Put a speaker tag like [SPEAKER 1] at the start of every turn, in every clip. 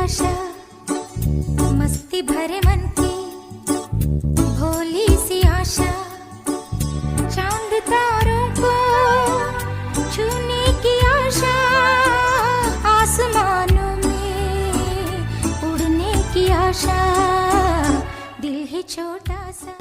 [SPEAKER 1] आशा, मस्ती भरे मन की भोली सी आशा, चांद तारों को छूने की आशा, आसमानों में उड़ने की आशा, दिल है छोटा सा।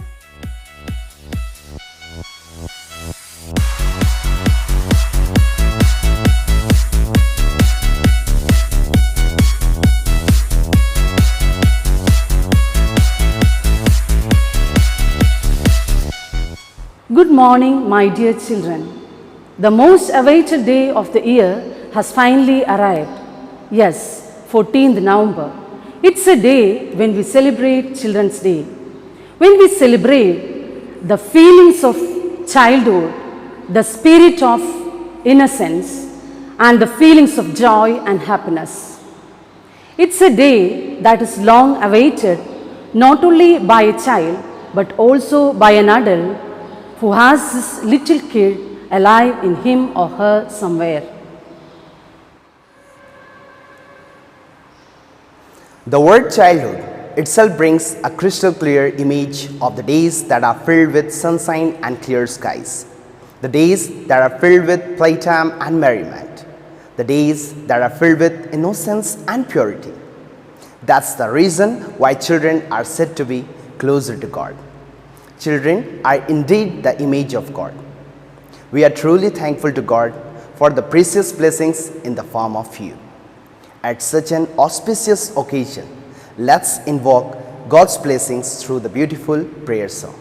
[SPEAKER 2] Good morning, my dear children. The most awaited day of the year has finally arrived. Yes, 14th November. It's a day when we celebrate Children's Day. When we celebrate the feelings of childhood, the spirit of innocence, and the feelings of joy and happiness. It's a day that is long awaited not only by a child but also by an adult who has this little kid alive in him or her somewhere.
[SPEAKER 3] The word childhood itself brings a crystal clear image of the days that are filled with sunshine and clear skies, the days that are filled with playtime and merriment, the days that are filled with innocence and purity. That's the reason why children are said to be closer to God. Children are indeed the image of God. We are truly thankful to God for the precious blessings in the form of you. At such an auspicious occasion, let's invoke God's blessings through the beautiful prayer song.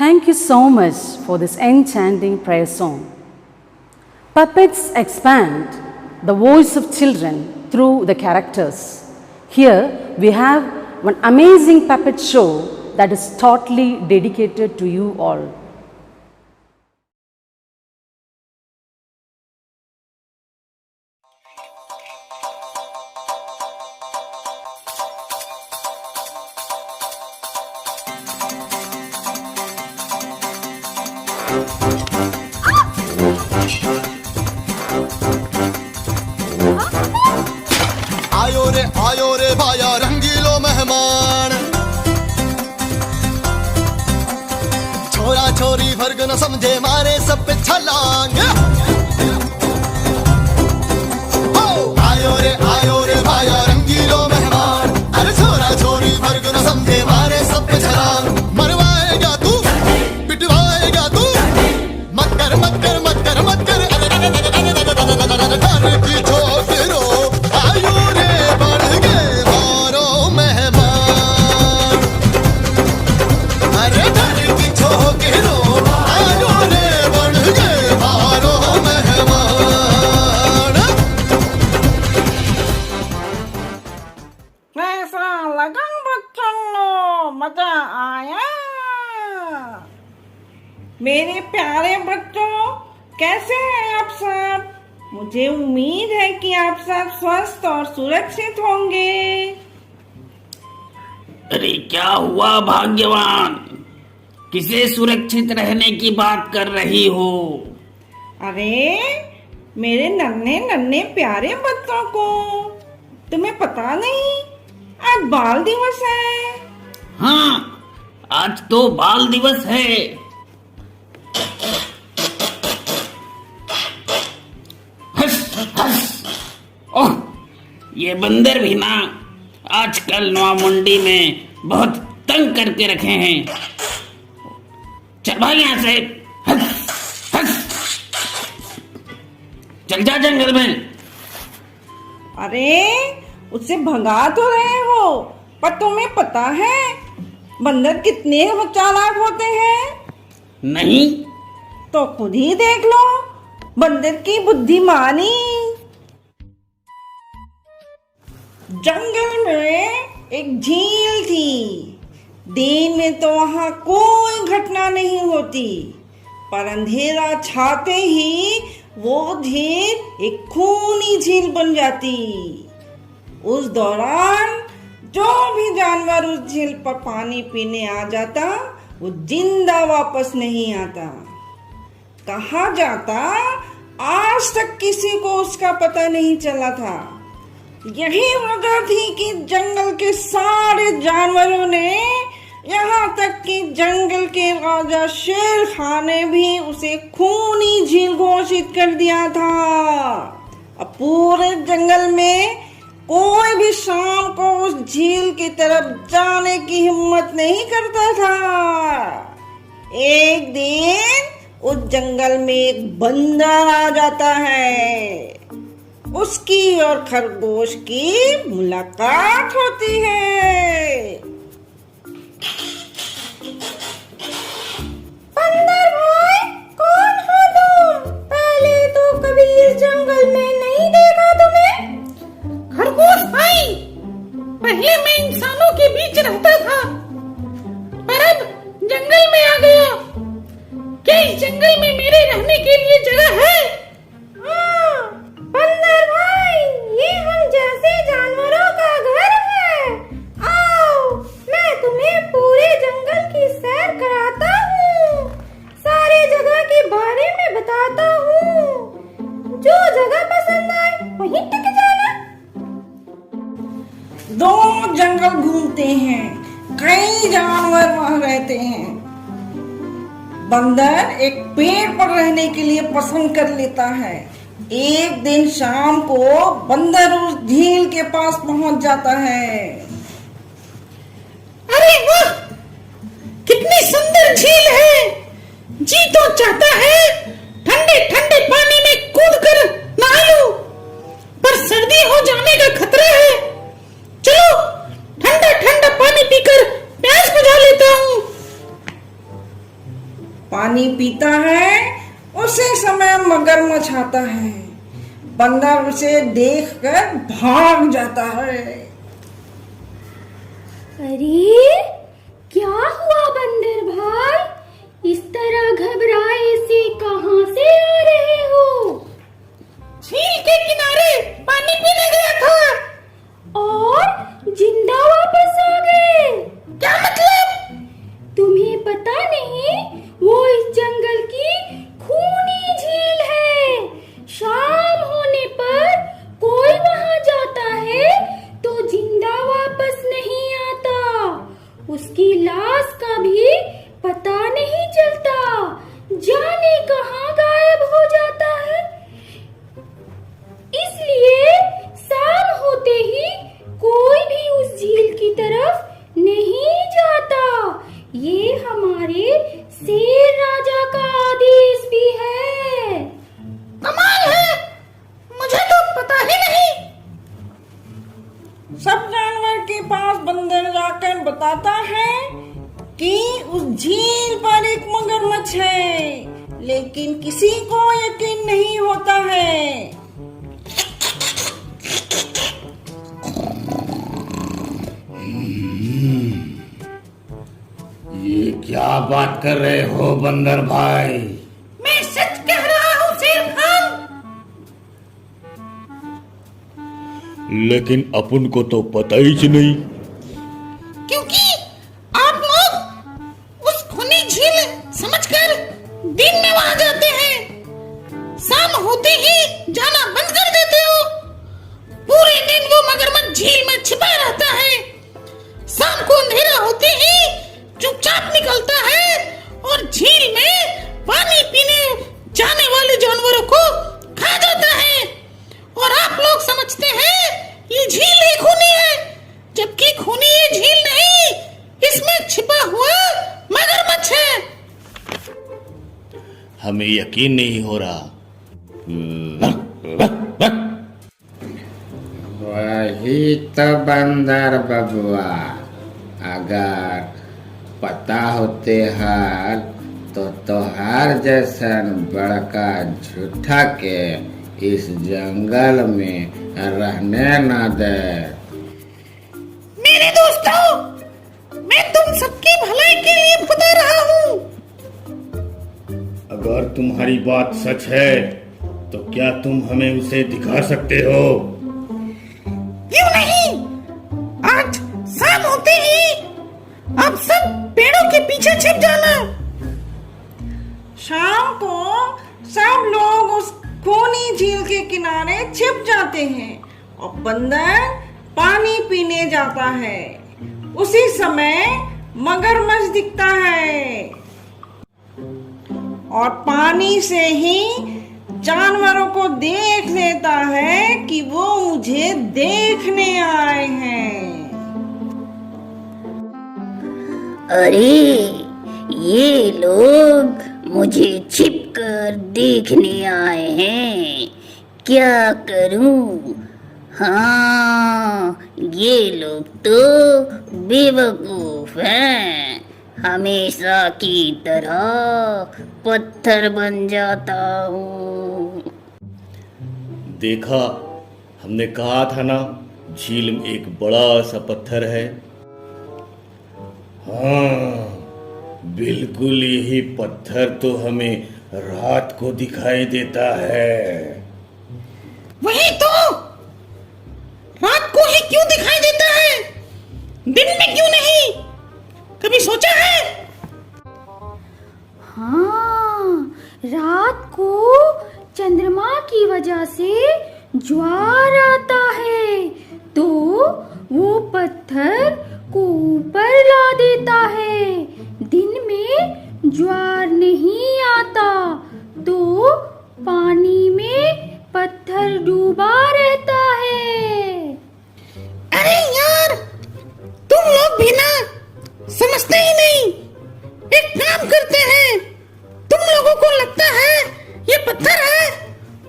[SPEAKER 2] Thank you so much for this enchanting prayer song. Puppets expand the voice of children through the characters. Here we have one amazing puppet show that is totally dedicated to you all.
[SPEAKER 4] आयो रे भाया रंगीलो मेहमान, छोरा छोरी फर्क न समझे मारे सब पे छलांग। आयो रे भाया रंगीलो मेहमान, अरे छोरा छोरी फर्क न समझे मारे सब पे छलांग। मरवाएगा तू पिटवाएगा तू, मत कर मत कर मत कर मत कर, घर की छोकरो आयो रे बढ़ गए मारो मेहमान। अरे घर की छोकरो आयो रे बढ़ गए मारो मेहमान।
[SPEAKER 5] कैसा लगा बच्चों, मजा आया? मेरे प्यारे बच्चों, कैसे हैं आप सब? मुझे उम्मीद है कि आप सब स्वस्थ और सुरक्षित होंगे।
[SPEAKER 6] अरे क्या हुआ भाग्यवान, किसे सुरक्षित रहने की बात कर रही हो?
[SPEAKER 5] अरे मेरे नन्हे नन्हे प्यारे बच्चों को तुम्हें पता नहीं, आज बाल दिवस है।
[SPEAKER 6] हाँ, आज तो बाल दिवस है। हस हस, ओह, ये बंदर भी ना आजकल नौमुंडी में बहुत तंग करके रखे हैं। चल भाई यहाँ से, हस हस, चल जा जंगल में।
[SPEAKER 5] अरे उससे भगा तो रहे हो, पर तुम्हें पता है बंदर कितने चालाक होते हैं?
[SPEAKER 6] नहीं
[SPEAKER 5] तो खुद ही देख लो बंदर की बुद्धिमानी। जंगल में एक झील थी। दिन में तो वहां कोई घटना नहीं होती, पर अंधेरा छाते ही वो झील एक खूनी झील बन जाती। उस दौरान जो भी जानवर उस झील पर पानी पीने आ जाता, वो जिंदा वापस नहीं आता। कहा जाता आज तक किसी को उसका पता नहीं चला था। यही वजह थी कि जंगल के सारे जानवरों ने, यहाँ तक कि जंगल के राजा शेर खान ने भी उसे खूनी झील घोषित कर दिया था। अब पूरे जंगल में कोई भी शाम को उस झील की तरफ जाने की हिम्मत नहीं करता था। एक दिन उस जंगल में एक बंदर आ जाता है। उसकी और खरगोश की मुलाकात होती है। बंदर भाई, कौन हो तुम? पहले तो कभी इस जंगल में नहीं देखा तुम्हें।
[SPEAKER 7] खरगोश भाई, पहले मैं इंसानों के बीच रहता था, पर अब जंगल में आ गया। क्या इस जंगल में मेरे रहने के लिए जगह है?
[SPEAKER 1] हाँ, बंदर भाई, ये हम जैसे जानवरों का घर है। आओ, मैं तुम्हें पूरे जंगल की सैर कराता हूँ, सारी जगह के बारे में बताता हूँ। जो जगह पसंद आए वहीं टिक जाना।
[SPEAKER 5] दोनों जंगल घूमते हैं, कई जानवर वहां रहते हैं। बंदर एक पेड़ पर रहने के लिए पसंद कर लेता है। एक दिन शाम को बंदर उस झील के पास पहुंच जाता है।
[SPEAKER 7] अरे वाह, कितनी सुंदर झील है। जी तो चाहता है ठंडे ठंडे पानी में कूद कर नहा लूं, पर सर्दी हो जाने का खतरा है। चलो ठंडा ठंडा पानी पीकर प्यास बुझा लेता हूँ।
[SPEAKER 5] पानी पीता है उसी समय मगरमच्छ आता है। बंदर उसे देखकर भाग जाता है।
[SPEAKER 1] अरे क्या हुआ बंदर भाई, इस तरह घबराए से कहां से आ रहे हो?
[SPEAKER 7] झील के किनारे पानी पीने गया था
[SPEAKER 1] और जिंदा वापस आ गए?
[SPEAKER 7] क्या मतलब?
[SPEAKER 1] तुम्हें पता नहीं, वो इस जंगल की खूनी झील है। शाम होने पर कोई वहां जाता है तो जिंदा वापस नहीं आता। उसकी लाश का भी पता नहीं चलता, जाने कहां गायब हो जाता है। इसलिए शाम होते ही कोई भी उस झील की तरफ नहीं जाता। ये हमारे शेर राजा का आदेश भी है।
[SPEAKER 7] कमाल है, मुझे तो पता ही नहीं।
[SPEAKER 5] सब जानवर के पास बंदर जाकर बताता है कि उस झील पर एक मगरमच्छ है, लेकिन किसी को यकीन नहीं होता है।
[SPEAKER 6] ये क्या बात कर रहे हो बंदर भाई?
[SPEAKER 7] मैं सच कह रहा हूँ शेर खान।
[SPEAKER 8] लेकिन अपन को तो पता ही नहीं।
[SPEAKER 7] क्योंकि आप लोग उस खूनी झील समझकर दिन में वहां जाते हैं, शाम होते ही जाना बंद कर देते हो। पूरे दिन वो मगरमच्छ झील में छिपा रहता है। शाम को अंधेरा होते ही चुपचाप निकलता है और झील में पानी पीने जाने वाले जानवरों को खा जाता है। और आप लोग समझते हैं ये झील ही खूनी है, जबकि खूनी ये झील नहीं, इसमें छिपा हुआ मगरमच्छ है।
[SPEAKER 8] हमें यकीन नहीं हो रहा।
[SPEAKER 9] वही तो बंदर बबुआ, अगर पता होते हाल तो तोहार जैसन बड़का झूठा के इस जंगल में रहने न दे।
[SPEAKER 7] मेरे दोस्तों, मैं तुम सबकी भलाई के लिए बता रहा हूँ।
[SPEAKER 8] अगर तुम्हारी बात सच है तो क्या तुम हमें उसे दिखा सकते हो?
[SPEAKER 7] क्यों नहीं? आज शाम होते ही आप सब पेड़ों के पीछे छिप जाना।
[SPEAKER 5] शाम को सब लोग उस खूनी झील के किनारे छिप जाते हैं और बंदर पानी पीने जाता है। उसी समय मगरमच्छ दिखता है और पानी से ही जानवरों को देख लेता है कि वो मुझे देखने आए हैं।
[SPEAKER 10] अरे ये लोग मुझे छिपकर देखने आए हैं, क्या करूं? हाँ, ये लोग तो बेवकूफ हैं। हमेशा की तरह पत्थर बन जाता हूँ।
[SPEAKER 8] देखा, हमने कहा था ना, झील में एक बड़ा सा पत्थर है। हाँ, बिल्कुल यही पत्थर तो हमें रात को दिखाई देता है।
[SPEAKER 7] वही तो, रात को ही क्यों दिखाई देता है, दिन में क्यों नहीं? कभी सोचा है?
[SPEAKER 1] हाँ, रात को चंद्रमा की वजह से ज्वार आता है तो वो पत्थर को ऊपर ला देता है। दिन में ज्वार नहीं आता तो पानी में पत्थर डूबा रहता है।
[SPEAKER 7] अरे यार, तुम लोग भी ना समझते ही नहीं। एक काम करते हैं, तुम लोगों को लगता है ये पत्थर है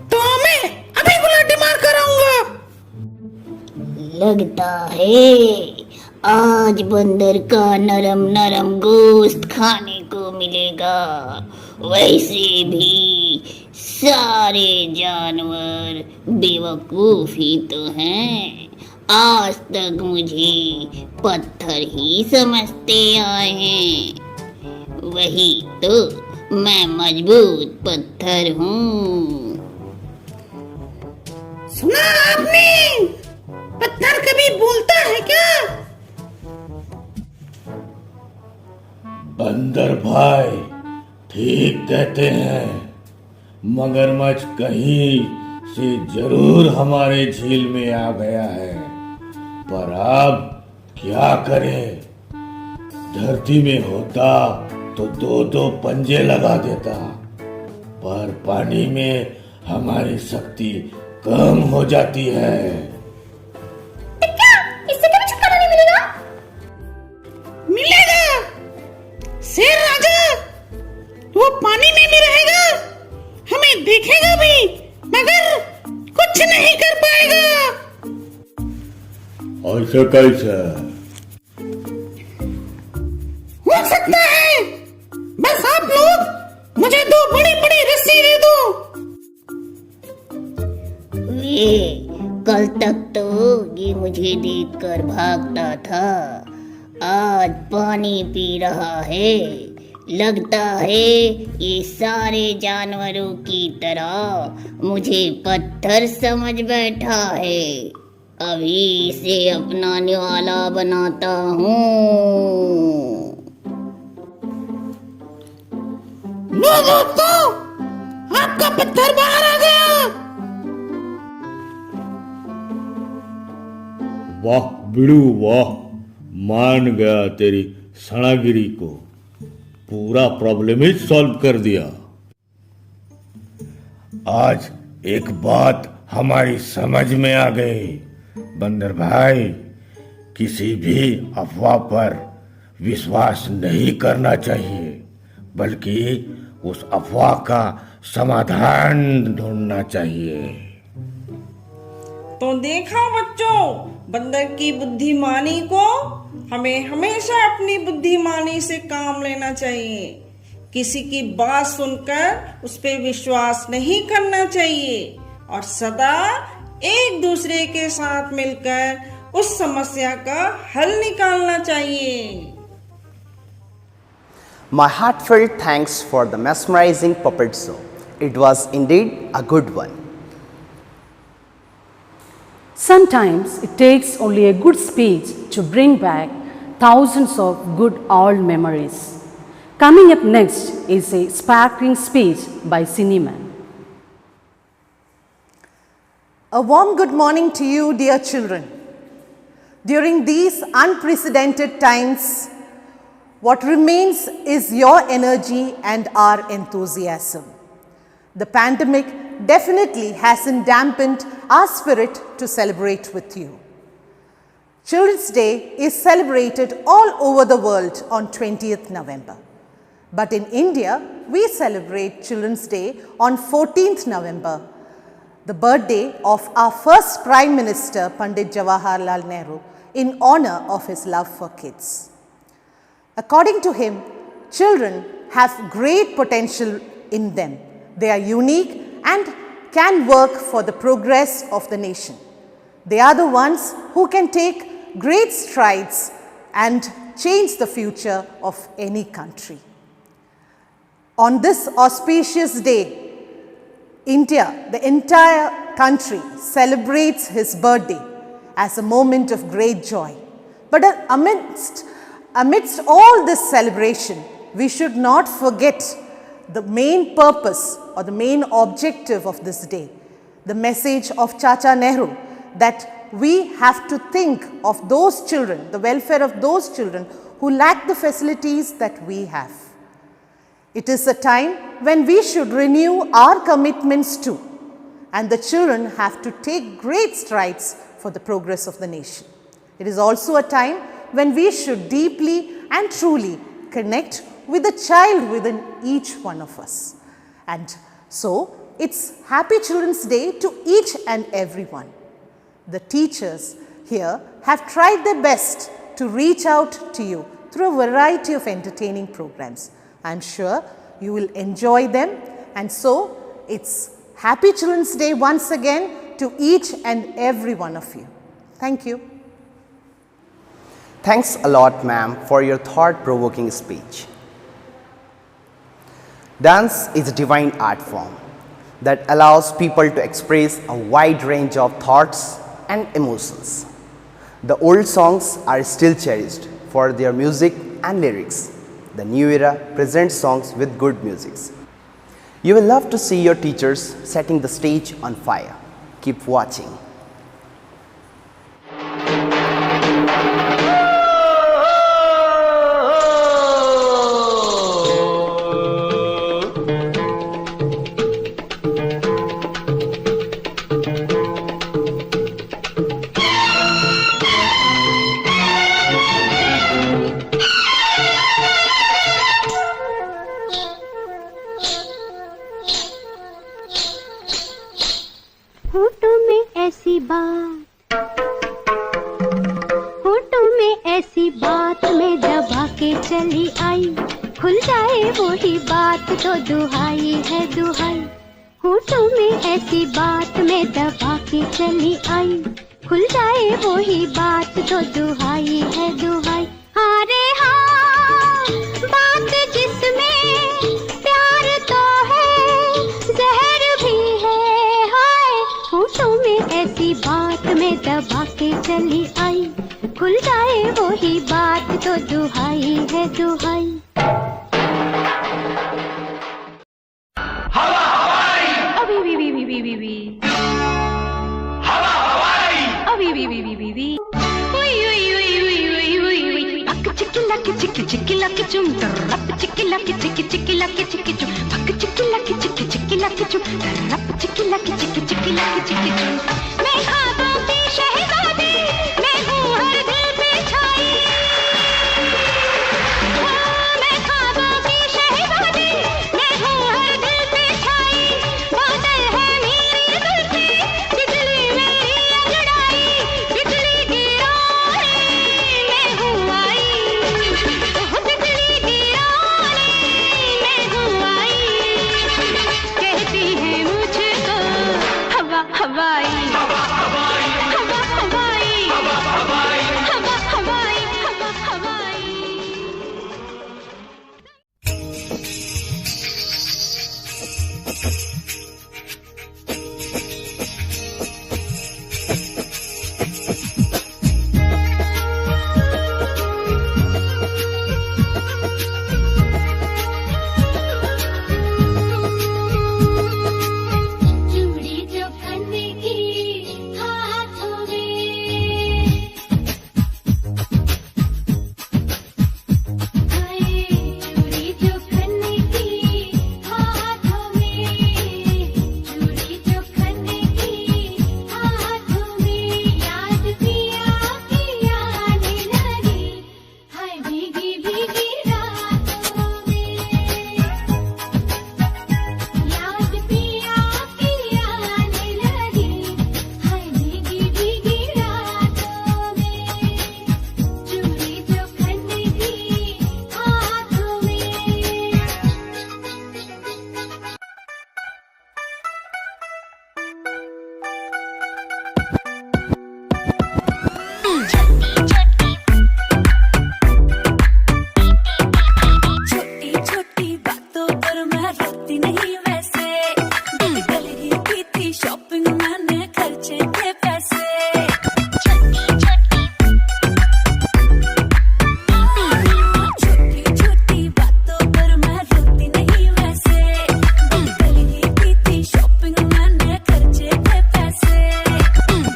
[SPEAKER 7] तो मैं अभी गुलाटी मार कर आऊंगा।
[SPEAKER 10] लगता है आज बंदर का नरम नरम गोश्त खाने को मिलेगा। वैसे भी सारे जानवर बेवकूफ ही तो हैं। आज तक मुझे पत्थर ही समझते आए हैं। वही तो मैं मजबूत पत्थर हूँ।
[SPEAKER 7] सुना आपने? पत्थर कभी बोलता है क्या?
[SPEAKER 8] बंदर भाई ठीक कहते हैं। मगरमच्छ कहीं से जरूर हमारे झील में आ गया है, पर अब क्या करें? धरती में होता तो दो दो पंजे लगा देता, पर पानी में हमारी शक्ति कम हो जाती है।
[SPEAKER 1] इससे कभी छुटकारा नहीं मिलेगा।
[SPEAKER 7] मिलेगा। शेर राजा वो पानी में भी रहेगा, हमें देखेगा भी, मगर कुछ नहीं कर पाएगा।
[SPEAKER 8] ऐसा कैसे?
[SPEAKER 7] हो सकता है, बस आप लोग मुझे दो बड़ी बड़ी रस्सी दे दो।
[SPEAKER 10] ये कल तक तो ये मुझे देखकर भागता था, आज पानी पी रहा है। लगता है ये सारे जानवरों की तरह मुझे पत्थर समझ बैठा है। अभी इसे अपना निवाला बनाता हूँ।
[SPEAKER 7] लो दोस्तों, आपका पत्थर बाहर आ गया।
[SPEAKER 8] वाह बिड़ू वाह, मान गया तेरी सणागिरी को। पूरा प्रॉब्लम ही सॉल्व कर दिया। आज एक बात हमारी समझ में आ गई। बंदर भाई, किसी भी अफवाह पर विश्वास नहीं करना चाहिए, बल्कि उस अफवाह का समाधान ढूंढना चाहिए।
[SPEAKER 5] तो देखा बच्चों, बंदर की बुद्धिमानी को। हमें हमेशा अपनी बुद्धिमानी से काम लेना चाहिए। किसी की बात सुनकर उस पर विश्वास नहीं करना चाहिए और सदा एक दूसरे के साथ मिलकर उस समस्या का हल निकालना चाहिए।
[SPEAKER 3] My heartfelt thanks for the mesmerizing puppet show. It was indeed a good one.
[SPEAKER 2] Sometimes it takes only a good speech to bring back thousands of good old memories. Coming up next is a sparkling speech by Cineman.
[SPEAKER 11] A warm good morning to you, dear children. During these unprecedented times, what remains is your energy and our enthusiasm. The pandemic definitely hasn't dampened our spirit to celebrate with you. Children's Day is celebrated all over the world on 20th November. But in India, we celebrate Children's Day on 14th November, the birthday of our first Prime Minister, Pandit Jawaharlal Nehru, in honor of his love for kids. According to him, children have great potential in them. They are unique and can work for the progress of the nation. They are the ones who can take great strides and change the future of any country. On this auspicious day, India, the entire country, celebrates his birthday as a moment of great joy. But amidst all this celebration, we should not forget the main purpose or the main objective of this day, the message of Chacha Nehru, that we have to think of those children, the welfare of those children who lack the facilities that we have. It is a time when we should renew our commitments too, and the children have to take great strides for the progress of the nation. It is also a time when we should deeply and truly connect with the child within each one of us. And so, it's Happy Children's Day to each and everyone. The teachers here have tried their best to reach out to you through a variety of entertaining programs. I'm sure you will enjoy them, and so it's Happy Children's Day once again to each and every one of you. Thank you.
[SPEAKER 3] Thanks a lot, ma'am, for your thought-provoking speech. Dance is a divine art form that allows people to express a wide range of thoughts and emotions. The old songs are still cherished for their music and lyrics. The new era presents songs with good music. You will love to see your teachers setting the stage on fire. Keep watching.
[SPEAKER 12] होठों में ऐसी बात, होठों में ऐसी बात में दबा के चली आई, खुल जाए वही बात तो दुहाई है दुहाई। होठों में ऐसी बात में दबा के चली आई, खुल जाए वही बात तो दुहाई है दुहाई। हाँ रे हाँ, बात जिसमें प्यार तो है, जहर भी है हाय। होठों में ऐसी बात में दबा के चली आई, खुल जाए वही बात तो दुहाई है दुहाई। चिक्की चिक्की लकी चुम रप चिक्की लकी चिक्की चिक्की लकी चिक्की चुम पक चिक्की लकी चिक्की चिक्की लकी चुम रप चिक्की लकी चिक्की चिक्की लकी चिक्की चुम। मैं ख्वाबों की शहजादी, मैं हूँ हर दिल पे छाई। मैं ख्वाबों की शहजादी, मैं हूँ हर दिल पे छाई। बादल है मेरी जुल्फी, बिजली मेरी अंगड़ाई, बिजली की रानी मैं हूँ आई। बिजली की रानी मैं हूँ आई, कहती है मुझको हवा हवाई, हवा हवाई, हवा हवाई, हवा हवाई, हवा हवाई, हवा हवाई। चूड़ी जो खन्ने की हाथों में, हाय चूड़ी जो खन्ने की हाथों में, चूड़ी जो खन्ने की हाथों में। याद पिया की आने लगी, हाय भीगी भीगी रातों में। याद पिया की आने लगी, हाय भीगी भीगी रातों में। चूड़ी जो खन्ने की हाथों में। छोटी छोटी बातों पर मैं रोती नहीं वैसे, गल ही की थी शॉपिंग मैंने खर्चे थे पैसे। छोटी छोटी बातों पर मैं रोती नहीं वैसे, गल ही की थी शॉपिंग मैंने खर्चे थे पैसे।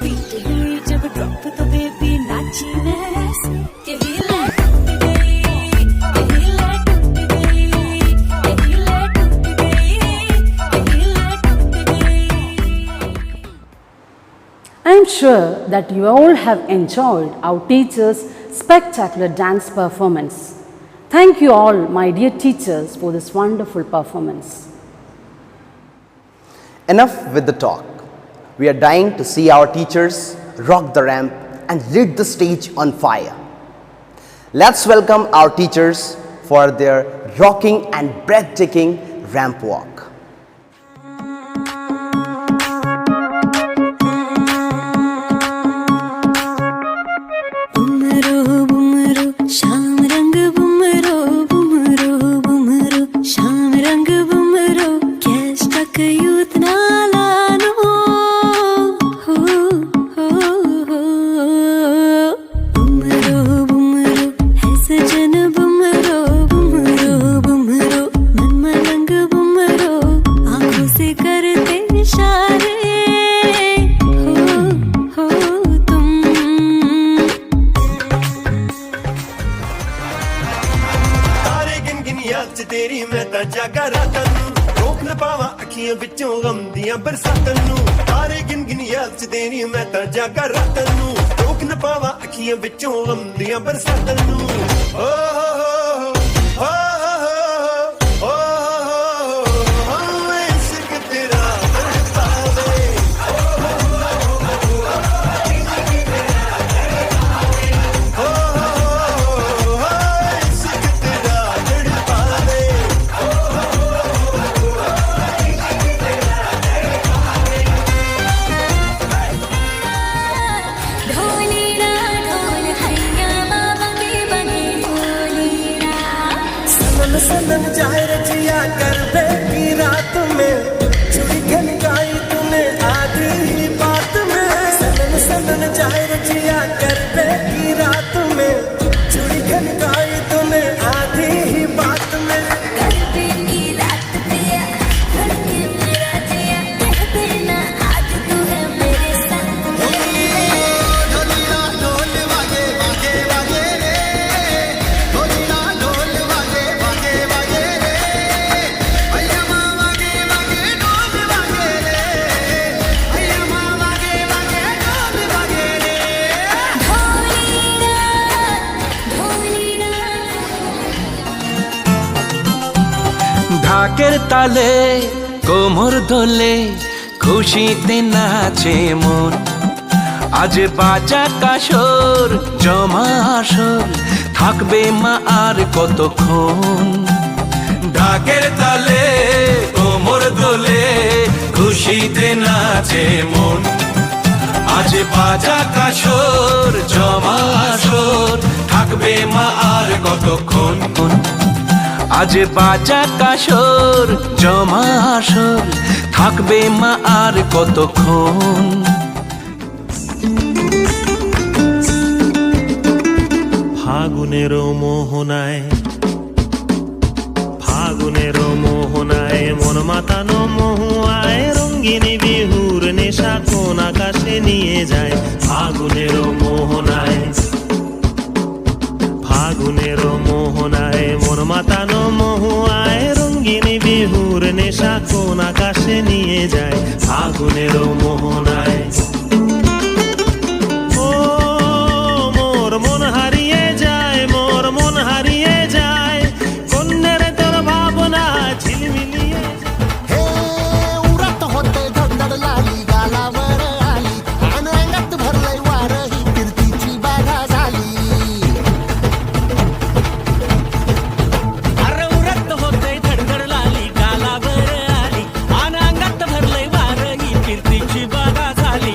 [SPEAKER 12] बीट हुई जब ड्रॉप तो बेबी नाची मैं ऐसे, के हिले टूट गई, के हिले टूट गई, के हिले टूट गई, के हिले टूट गई।
[SPEAKER 2] I am sure that you all have enjoyed our teachers' spectacular dance performance. Thank you all, my dear teachers, for this wonderful performance.
[SPEAKER 3] Enough with the talk. We are dying to see our teachers rock the ramp and lit the stage on fire. Let's welcome our teachers for their rocking and breathtaking ramp walk.
[SPEAKER 4] तेरी मैं ता जागा रातां नूं रोक न पावा अखियां विचों गम दियां बरसातां नूं तारे गिन गिन याद च तेरी मैं ता जागा रातां नूं रोक न पावा अखियां विचों गम दियां बरसातां नूं ओ हो हो इश्क तेरा तड़पावे सनन जाए रजिया कर की रात में चुरी खन गाई तूने आधी ही बात में सनन सनन जाए रजिया कर की रात में चुरी खन गाई तूने आधी ही बात में
[SPEAKER 13] ঢাকের তালে কোমর দোলে খুশিতে নাচে মন আজ বাজা কাসর জমা আসর থাকবে মা আর কতক্ষণ ঢাকের তালে কোমর দোলে খুশিতে নাচে মন আজ বাজা কাসর জমা আসর থাকবে মা আর কতক্ষণ আজ বাজা কাসর জমা আসর থাকবে মা আর কতক্ষণ
[SPEAKER 14] ফাগুনের মোহনায় মন মাতানো মহুয়ায় রঙ্গিনী বিহুর নেশা কোন আকাশে নিয়ে যায় ফাগুনের মোহনায় মন মাতানো মহুয়ায় রঙ্গিনী বিহুর নেশা কোন আকাশে নিয়ে যায় ফাগুনের মোহনায় ও মোর মন হারিয়ে যায় কন্যের তোর ভাবনা ঝিলমিলিয়ে
[SPEAKER 4] हे उरत होते धडधड लाली गालावर आली आणि अंगात भरलंय वार ही कीर्तीची बाधा झाली
[SPEAKER 14] अरे उरत होते धडधड लाली गालावर आली आणि अंगात भरलंय वार ही कीर्तीची बाधा झाली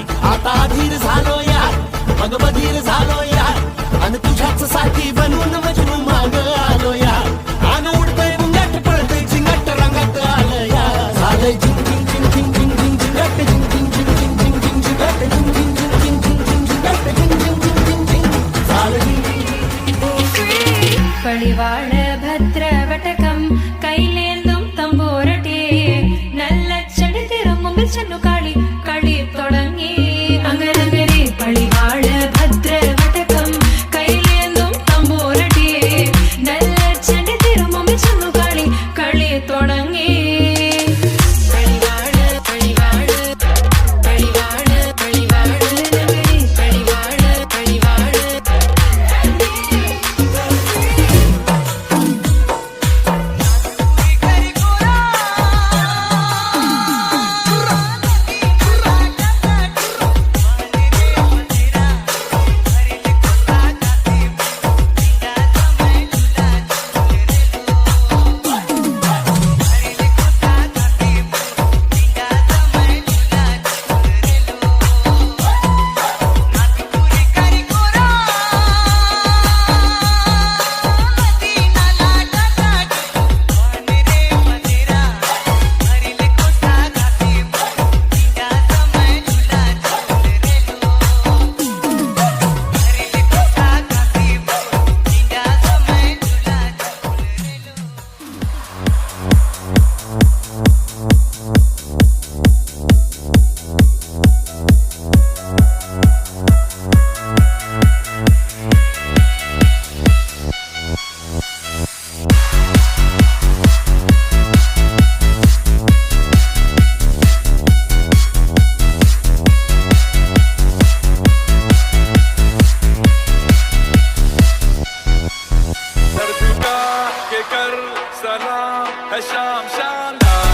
[SPEAKER 13] है शाम शानदार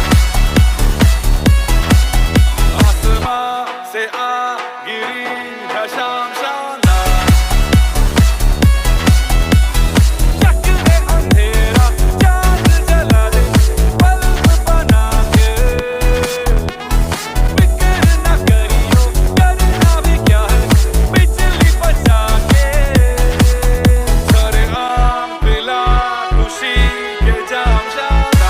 [SPEAKER 13] आसमां से आ गिरी है शाम शानदार चक दे अंधेरा चांद जला दे बल्ब बना के फिक्र न करियो करना भी क्या है बिजली बचा के सारे आम पिला खुशी के जाम शानदार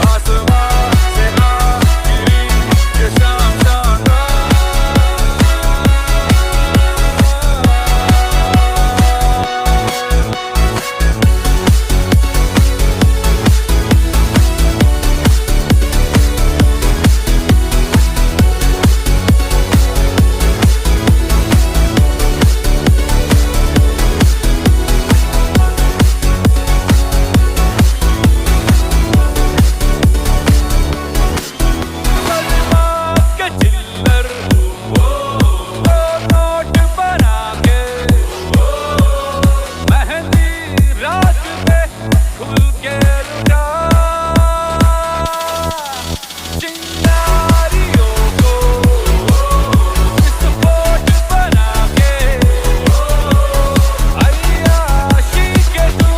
[SPEAKER 13] आसमां से आ गिरी ये शाम शानदार के चिल्लर नोट बना के मेहंदी रात पे खुल के लुटा चिंगारियों को विस्फोट बना के अय्याशी के तू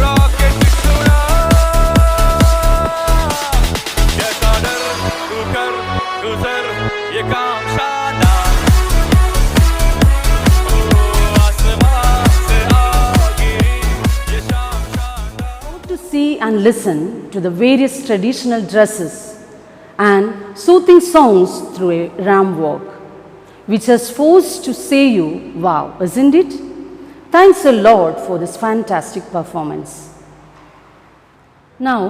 [SPEAKER 13] रॉकेट छुड़ा जैसा डर तू कर गुजर ये काम शानदार आसमां से आ गिरी ये शाम शानदार
[SPEAKER 2] To see and listen to the various traditional dresses and soothing songs through a ram walk, which has forced to say you, wow, isn't it? Thanks a lot for this fantastic performance. Now,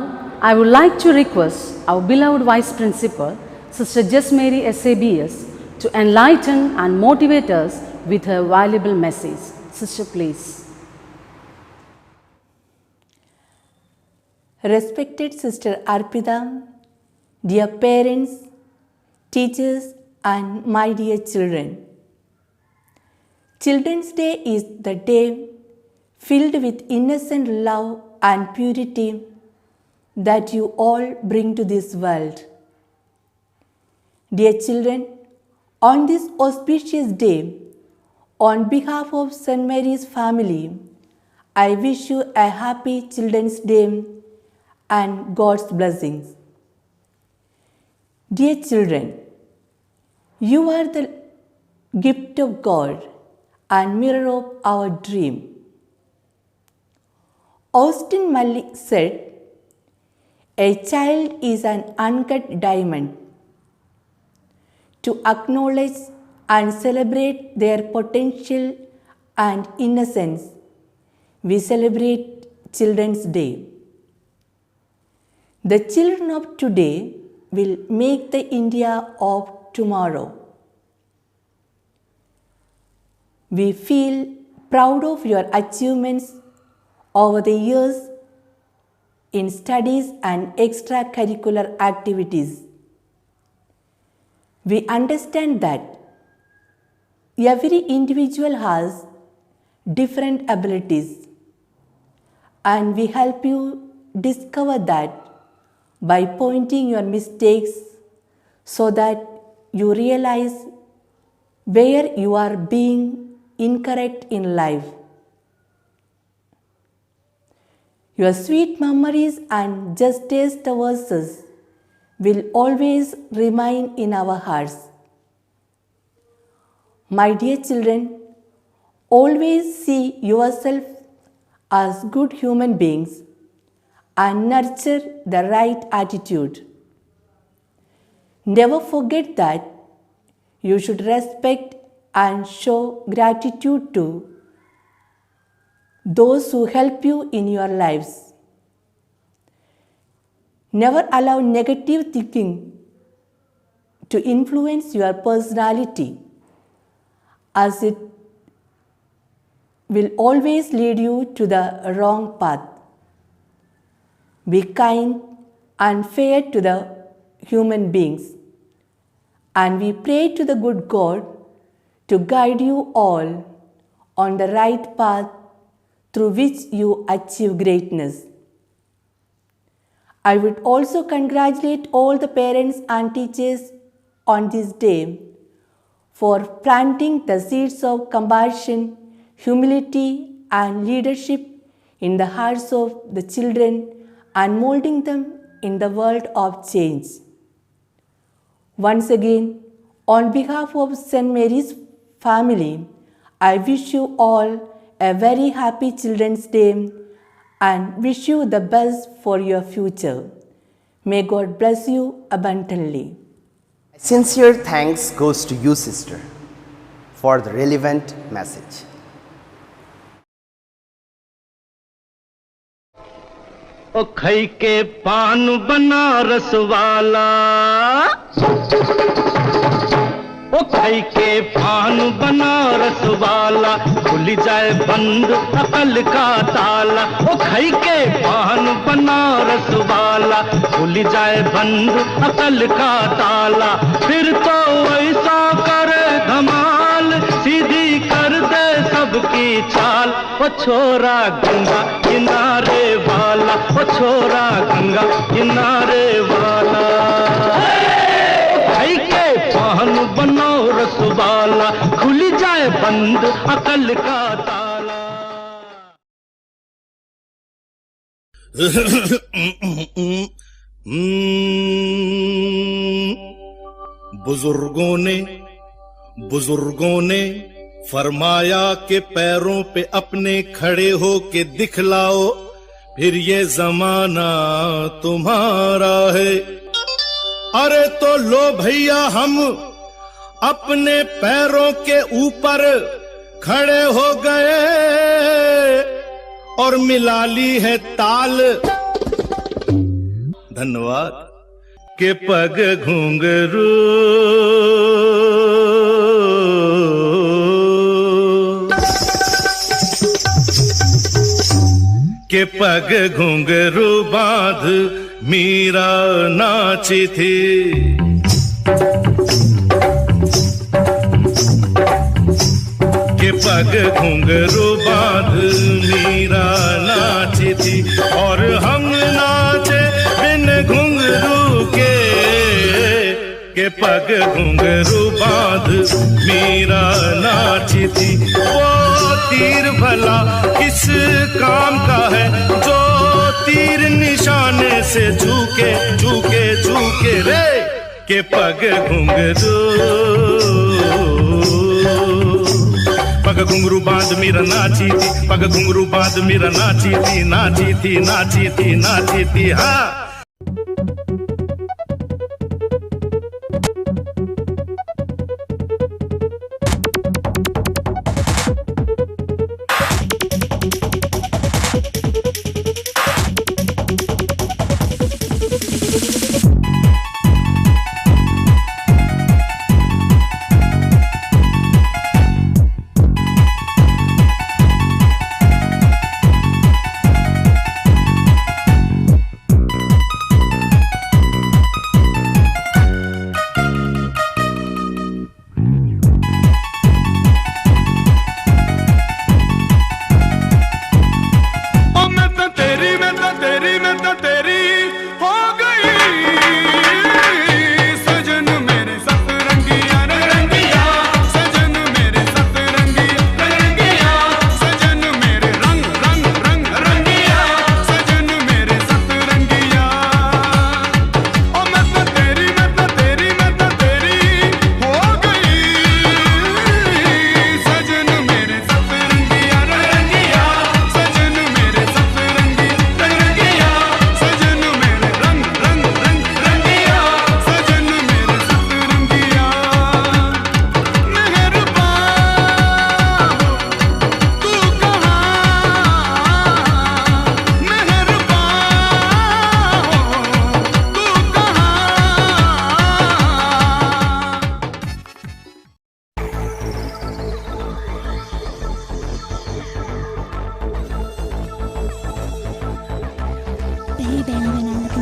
[SPEAKER 2] I would like to request our beloved Vice Principal, Sister Jess Mary SABS, to enlighten and motivate us with her valuable message. Sister, please.
[SPEAKER 15] Respected Sister Arpita, dear parents, teachers, and my dear children. Children's Day is the day filled with innocent love and purity that you all bring to this world. Dear children, on this auspicious day, on behalf of St. Mary's family, I wish you a happy Children's Day and God's blessings. Dear children, you are the gift of God and mirror of our dream. Austin Malik said, a child is an uncut diamond. To acknowledge and celebrate their potential and innocence, we celebrate Children's Day. The children of today will make the India of tomorrow. We feel proud of your achievements over the years in studies and extracurricular activities. We understand that every individual has different abilities, and we help you discover that by pointing your mistakes so that you realize where you are being incorrect in life. Your sweet memories and just taste verses will always remain in our hearts. My dear children, always see yourself as good human beings and nurture the right attitude. Never forget that you should respect and show gratitude to those who help you in your lives. Never allow negative thinking to influence your personality, as it will always lead you to the wrong path. Be kind and fair to the human beings, and we pray to the good God to guide you all on the right path through which you achieve greatness. I would also congratulate all the parents and teachers on this day for planting the seeds of compassion, humility, and leadership in the hearts of the children and molding them in the world of change. Once again, on behalf of St. Mary's family, I wish you all a very happy Children's Day and wish you the best for your future. May God bless you abundantly.
[SPEAKER 3] Sincere thanks goes to you, sister, for the relevant message.
[SPEAKER 14] ओ खई के पान बनारस वाला, ओ खई के पान बनारस वाला, खुल जाए बंद अकल का ताला। ओ खई के पान बनारस वाला, खुल जाए बंद अकल का ताला। फिर तो ऐसा करे धमाल, सीधी कर दे सबकी चाल। ओ छोरा गंगा किनारे वाला, ओ छोरा गंगा किनारे वाला। भाई के पान बनारस वाला, खुल जाए बंद अकल का ताला।
[SPEAKER 16] बुजुर्गों ने फरमाया कि पैरों पे अपने खड़े हो के दिखलाओ, फिर ये जमाना तुम्हारा है। अरे तो लो भैया हम अपने पैरों के ऊपर खड़े हो गए और मिला ली है ताल। धन्यवाद। के पग घुंघरू के पग घुंघरू बांध मीरा नाची थी। के पग घुंघरू बांध मीरा नाची थी, और हम नाचे बिन घुंघरू के पग घुंघरू बांध मीरा नाची थी। वो तीर भला किस काम का है, जो तीर निशाने से झुके झुके झुके रे। के पग घुंघरू पग घुंघरू बांध मीरा नाची थी, पग घुंघरू बांध मीरा नाची थी, नाची थी, नाची थी, नाची थी। हाँ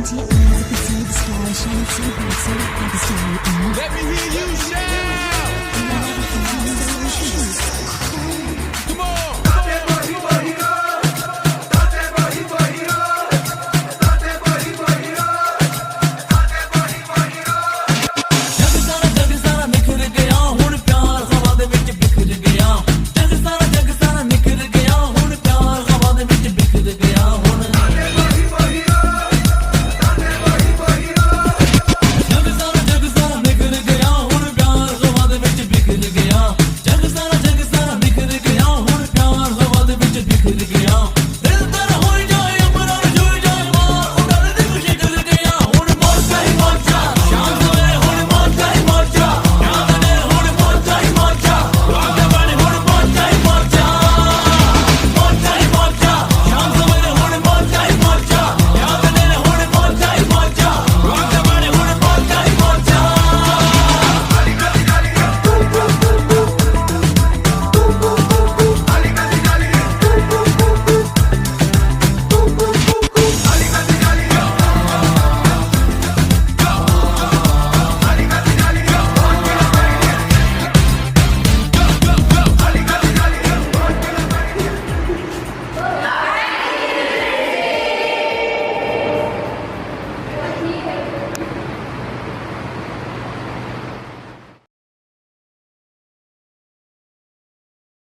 [SPEAKER 17] into your eyes, I can see the stars shining so bright, so like the story. Let me hear you shout!